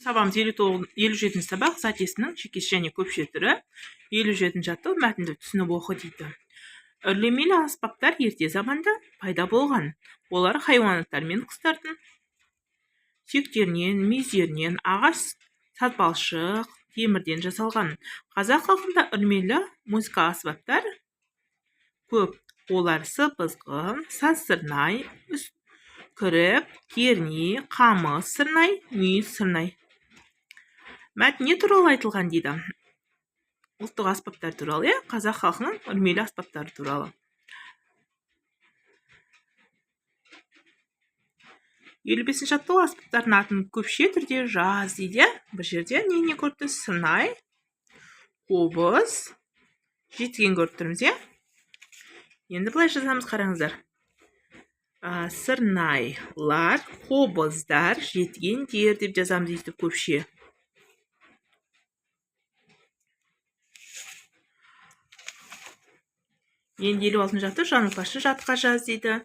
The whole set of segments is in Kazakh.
Сабағымыз 57 сабақ зат есімнің шекесі және көпше түрі. 57 жаттығу мәтінді түсініп оқы дейді. Үрлемелі аспаптар ерте заманда пайда болған. Олар хайуанаттар мен құстардың сүйектерінен, мүйіздерінен, ағаш, сатбалшық, темірден жасалған. Қазақ халқында үрлемелі музыка аспаптар көп. Олар сыбызғы, саз-сырнай, үскірік, керней, қамыс сырнай, мүйіз сырнай. Мәтін не туралы айтылған дейді? Ұлттық аспаптар туралы, қазақ халқының үрлемелі аспаптары туралы. 55-ші жаттығу аспаптардың атын көпше түрде жаз дейді. Бір жерде не көрді? Сырнай, қобыз, жетіген көріп тұрмыз, е? Енді былай жазамыз, қараңыздар. Сырнайлар, қобыздар, жетігендер деп жазамыз дейді көпше. Енді 56-шы жаттығу жаңылтпашы жатқа жаз дейді.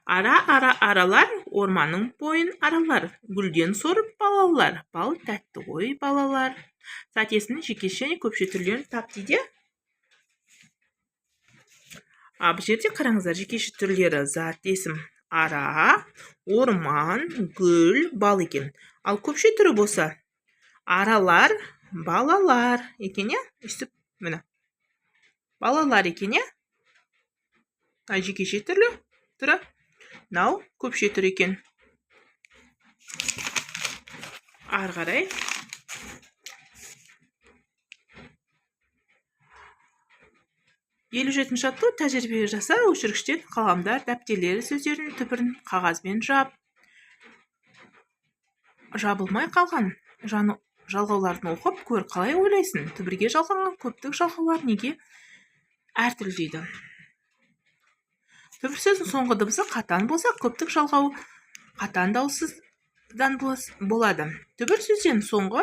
Аралар, орманның бойын аралар. Гүлден сорып балалар. Бал тәтті ғой балалар. Зат есімнің жекеше және көпше түрлерін тап дейді. Бұл жерде қараңыздар, жекеше түрлері зат есім ара, орман, гүл, бал екен. Ал көпше түрі болса аралар, балалар екен, е? Үстіп, міне. Балалар екен, е? Жекеше түрі. Нау көпше түрі екен. Ары қарай. Елу жетінші жаттығу тәжірибе жаса, өшіргіштен қаламдар, дәптерлері сөздердің түбірін қағазбен жабылмай қалған жалғауларын оқып көр. Қалай ойлайсың? Түбірге жалғанған көптік жалғаулар неге әртүрлі дейді? Түбір сөздің соңғы дыбысы қатан болса, көптік жалғау қатан дауыссыздан болады. Түбір сөзден соңғы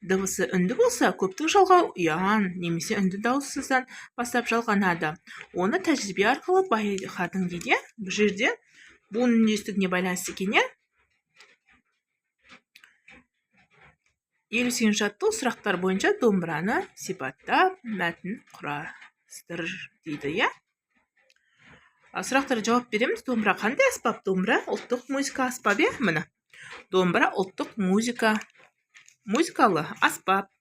дыбысы үнді болса, көптік жалғау ұян немесе үнді дауыссыздан бастап жалғанады. Оны тәжірибе арқылы байқадың дейді. Бұл жерде бұл үндестігіне байланысты екен, е? 58-ші жаттығу сұрақтар бойынша домбыраны сипаттап, мәтін құрастыр дейді, е? Сұрақтарға жауап береміз. Домбыра қандай аспап? Домбыра ұлттық музыка аспап, е? Міне. Домбыра ұлттық музыкалы аспап.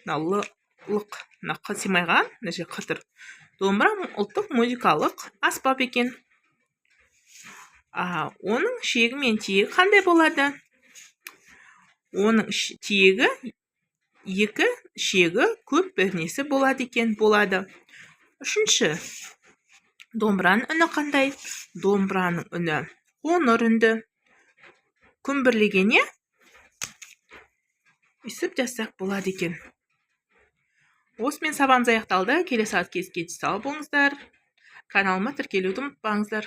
Нақы симайған, нәже қытыр. Домбыра ұлттық музыкалық аспап екен. Оның шегі мен тиегі қандай болады? Оның тиегі екі, шегі көп бірнесі болады екен. Болады. Үшінші. Домбыраның үні қандай? Домбыраның үні қоңыр үнді. Күмбірлеген, е? Үсіп жазсақ болады екен. Осымен сабағымыз аяқталды. Келесі сағат кездескенше сау болыңыздар. Каналыма тіркелуді ұмытпаңыздар.